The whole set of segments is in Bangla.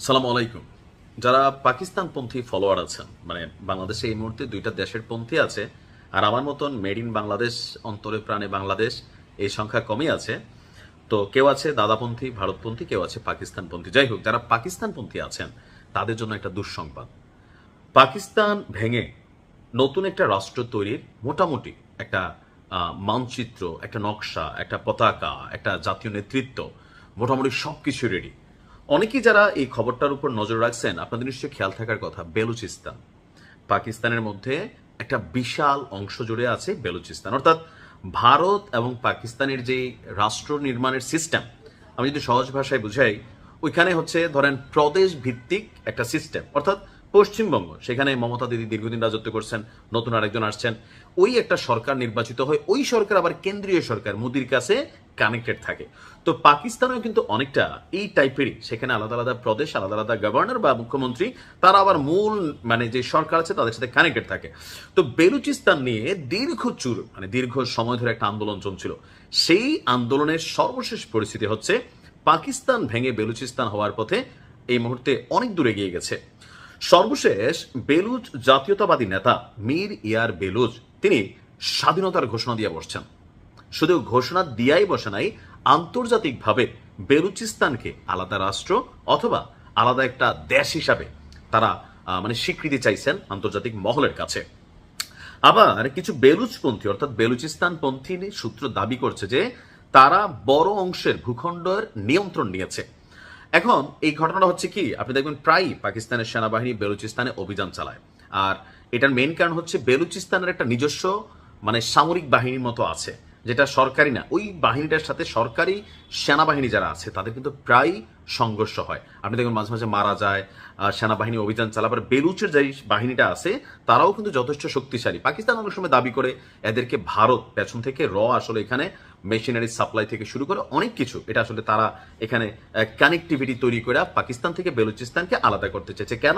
সালাম আলাইকুম। যারা পাকিস্তানপন্থী ফলোয়ার আছেন, মানে বাংলাদেশে এই মুহূর্তে দুইটা দেশের পন্থী আছে, আর আমার মতন মেড ইন বাংলাদেশ, অন্তরে প্রাণে বাংলাদেশ, এই সংখ্যা কমই আছে। তো কেউ আছে দাদাপন্থী ভারতপন্থী, কেউ আছে পাকিস্তানপন্থী। যাই হোক, যারা পাকিস্তানপন্থী আছেন তাদের জন্য একটা দুঃসংবাদ। পাকিস্তান ভেঙে নতুন একটা রাষ্ট্র তৈরির মোটামুটি একটা মানচিত্র, একটা নকশা, একটা পতাকা, একটা জাতীয় নেতৃত্ব, মোটামুটি সবকিছু রেডি। অনেকেই যারা এই খবরটার উপর নজর রাখছেন, আপনাদের নিশ্চয়ই খেয়াল থাকার কথা, বেলুচিস্তান পাকিস্তানের মধ্যে একটা বিশাল অংশ জুড়ে আছে বেলুচিস্তান। অর্থাৎ ভারত এবং পাকিস্তানের যে রাষ্ট্র নির্মাণের সিস্টেম, আমি যদি সহজ ভাষায় বুঝাই, ওইখানে হচ্ছে ধরেন প্রদেশ ভিত্তিক একটা সিস্টেম। অর্থাৎ পশ্চিমবঙ্গ, সেখানে মমতা দিদি দীর্ঘদিন রাজত্ব করছেন, নতুন আরেকজন আসছেন, ওই একটা সরকার নির্বাচিত হয়, ওই সরকার আবার কেন্দ্রীয় সরকার মোদির কাছে কানেক্টেড থাকে। তো পাকিস্তানেও কিন্তু অনেকটা এই টাইপেরই, সেখানে আলাদা আলাদা প্রদেশ, আলাদা আলাদা গভর্নর বা মুখ্যমন্ত্রী, তারা আবার মূল মানে যে সরকার আছে তাদের সাথে কানেক্টেড থাকে। তো বেলুচিস্তান নিয়ে দীর্ঘ সময় ধরে একটা আন্দোলন চলছিল। সেই আন্দোলনের সর্বশেষ পরিস্থিতি হচ্ছে পাকিস্তান ভেঙে বেলুচিস্তান হওয়ার পথে এই মুহূর্তে অনেক দূরে গিয়ে গেছে। সর্বশেষ বেলুচ জাতীয়তাবাদী নেতা মীর ইয়ার বেলুচ তিনি স্বাধীনতার ঘোষণা দিয়ে বসছেন। শুধু ঘোষণা দিয়াই বসে নাই, আন্তর্জাতিকভাবে বেলুচিস্তানকে আলাদা রাষ্ট্র অথবা আলাদা একটা দেশ হিসাবে তারা মানে স্বীকৃতি চাইছেন আন্তর্জাতিক মহলের কাছে। আবার কিছু বেলুচপন্থী অর্থাৎ বেলুচিস্তানপন্থী সূত্র দাবি করছে যে তারা বড় অংশের ভূখণ্ডের নিয়ন্ত্রণ নিয়েছে। এখন এই ঘটনাটা হচ্ছে কি, আপনি দেখবেন প্রায়ই পাকিস্তানের সেনাবাহিনী বেলুচিস্তানে অভিযান চালায়। আর এটার মেইন কারণ হচ্ছে বেলুচিস্তানের একটা নিজস্ব মানে সামরিক বাহিনীর মতো আছে, যেটা সরকারি না। ওই বাহিনীটার সাথে সরকারি সেনাবাহিনী যারা আছে তাদের কিন্তু প্রায় সংঘর্ষ হয়। আপনি দেখুন মাঝে মাঝে মারা যায়, সেনাবাহিনী অভিযান চালাবার। বেলুচের যে বাহিনীটা আছে তারাও কিন্তু যথেষ্ট শক্তিশালী। পাকিস্তান অনেক সময় দাবি করে এদেরকে ভারত পেছন থেকে আসলে এখানে মেশিনারি সাপ্লাই থেকে শুরু করে অনেক কিছু, এটা আসলে তারা এখানে কানেক্টিভিটি তৈরি করে পাকিস্তান থেকে বেলুচিস্তানকে আলাদা করতে চেয়েছে। কেন?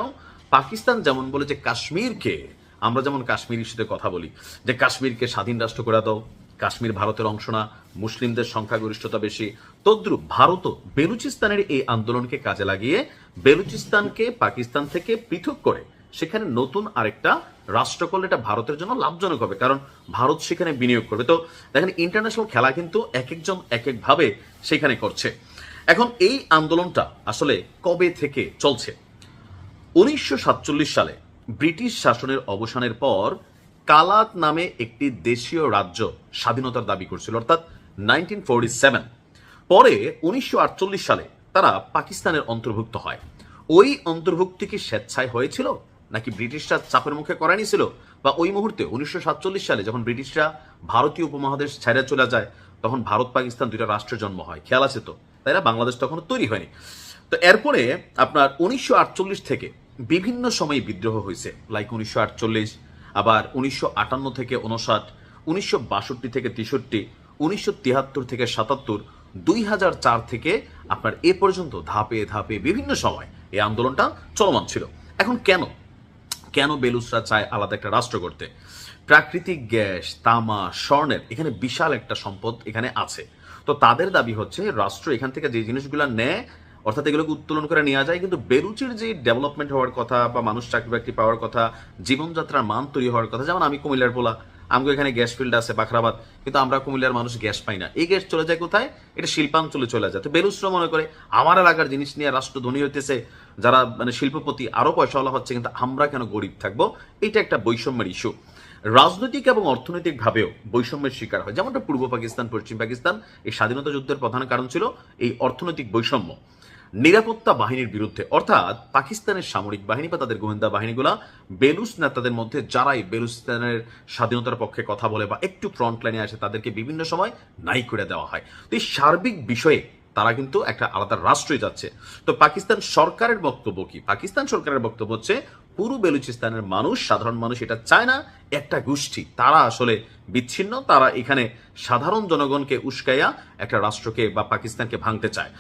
পাকিস্তান যেমন বলে যে কাশ্মীরকে, আমরা যেমন কাশ্মীর ইস্যুতে কথা বলি যে কাশ্মীরকে স্বাধীন রাষ্ট্র করে দাও, কাশ্মীর ভারতের অংশ না, মুসলিমদের সংখ্যাগরিষ্ঠতা বেশি, তদ্রুপ ভারতও বেলুচিস্তানের এই আন্দোলনকে কাজে লাগিয়ে বেলুচিস্তানকে পাকিস্তান থেকে পৃথক করে সেখানে নতুন আরেকটা রাষ্ট্র করলে এটা ভারতের জন্য লাভজনক হবে, কারণ ভারত সেখানে বিনিয়োগ করবে। তো দেখেন, ইন্টারন্যাশনাল খেলা কিন্তু এক একজন এক একভাবে সেখানে করছে। এখন এই আন্দোলনটা আসলে কবে থেকে চলছে? 1947 সালে ব্রিটিশ শাসনের অবসানের পর কালাত নামে একটি দেশীয় রাজ্য স্বাধীনতার দাবি করছিল, অর্থাৎ 1947। পরে 1948 সালে তারা পাকিস্তানের অন্তর্ভুক্ত হয়। ওই অন্তর্ভুক্তি কি স্বেচ্ছায় হয়েছিল নাকি ব্রিটিশরা চাপের মুখে করায় নিয়েছিল? বা ওই মুহূর্তে 1947 সালে যখন ব্রিটিশরা ভারতীয় উপমহাদেশ ছেড়ে চলে যায়, তখন ভারত পাকিস্তান দুইটা রাষ্ট্রের জন্ম হয়, খেয়াল আছে তো, তাই না? বাংলাদেশ তখন তৈরি হয়নি। তো এরপরে আপনার 1948 থেকে বিভিন্ন সময়ে বিদ্রোহ হয়েছে, লাইক 1948, আবার 1958 থেকে 59, 1962 থেকে 63, 1973 থেকে 77, 2004 থেকে আপনার এ পর্যন্ত ধাপে ধাপে বিভিন্ন সময় এই আন্দোলনটা চলমান ছিল। এখন কেন কেন বেলুচরা চায় আলাদা একটা রাষ্ট্র করতে? প্রাকৃতিক গ্যাস, তামা, স্বর্ণের এখানে বিশাল একটা সম্পদ এখানে আছে। তো তাদের দাবি হচ্ছে রাষ্ট্র এখান থেকে যে জিনিসগুলো নেয়, অর্থাৎ এগুলোকে উত্তোলন করে নেওয়া যায়, কিন্তু বেলুচের যে ডেভেলপমেন্ট হওয়ার কথা বা মানুষ চাকরি বাকরি পাওয়ার কথা, জীবনযাত্রার মান তৈরি হওয়ার কথা, যেমন আমি কুমিল্লার পোলা, আমাকে এখানে গ্যাস ফিল্ড আছে বাখরাবাদ, কিন্তু আমরা কুমিল্লার মানুষ গ্যাস পাই না। এই গ্যাস চলে যায় কোথায়? এটা শিল্পাঞ্চলে চলে যায়। তো বেলুচরা মনে করে আমার এলাকার জিনিস নিয়ে রাষ্ট্র ধনী হইতেছে, যারা মানে শিল্পপতি আরো পয়সাওয়ালা হচ্ছে, কিন্তু আমরা কেন গরিব থাকবো? এটা একটা বৈষম্যের ইস্যু। রাজনৈতিক এবং অর্থনৈতিক ভাবেও বৈষম্যের শিকার হয়, যেমনটা পূর্ব পাকিস্তান, পশ্চিম পাকিস্তান। এই স্বাধীনতা যুদ্ধের প্রধান কারণ ছিল এই অর্থনৈতিক বৈষম্য। নিরাপত্তা বাহিনীর বিরুদ্ধে, অর্থাৎ পাকিস্তানের সামরিক বাহিনী বা তাদের গোয়েন্দা বাহিনীগুলা বেলুচ নেতাদের মধ্যে যারাই বেলুচিস্তানের স্বাধীনতার পক্ষে কথা বলে বা একটু ফ্রন্ট লাইনে আসে তাদেরকে বিভিন্ন সময় নাই করে দেওয়া হয়। তো এই সার্বিক বিষয়ে তারা কিন্তু একটা আলাদা রাষ্ট্রই যাচ্ছে। তো পাকিস্তান সরকারের বক্তব্য কি? পাকিস্তান সরকারের বক্তব্য হচ্ছে পুরো বেলুচিস্তানের মানুষ, সাধারণ মানুষ এটা চায় না, একটা গোষ্ঠী তারা আসলে বিচ্ছিন্ন, তারা এখানে সাধারণ জনগণকে উস্কাইয়া একটা রাষ্ট্রকে বা পাকিস্তানকে ভাঙতে চায়।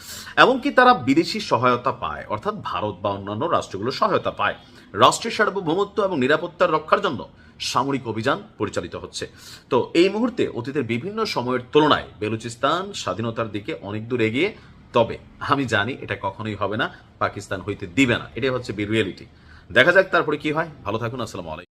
এমনকি তারা বিদেশি সহায়তা পায়, অর্থাৎ ভারত বা অন্যান্য রাষ্ট্রগুলো সহায়তা পায়। রাষ্ট্রের সার্বভৌমত্ব এবং নিরাপত্তার রক্ষার জন্য সামরিক অভিযান পরিচালিত হচ্ছে। তো এই মুহূর্তে অতীতের বিভিন্ন সময়ের তুলনায় বেলুচিস্তান স্বাধীনতার দিকে অনেক দূর এগিয়ে, তবে আমি জানি এটা কখনোই হবে না, পাকিস্তান হইতে দিবে না, এটাই হচ্ছে রিয়েলিটি। দেখা যাক তারপরে কি হয়। ভালো থাকুন, আসসালামু আলাইকুম।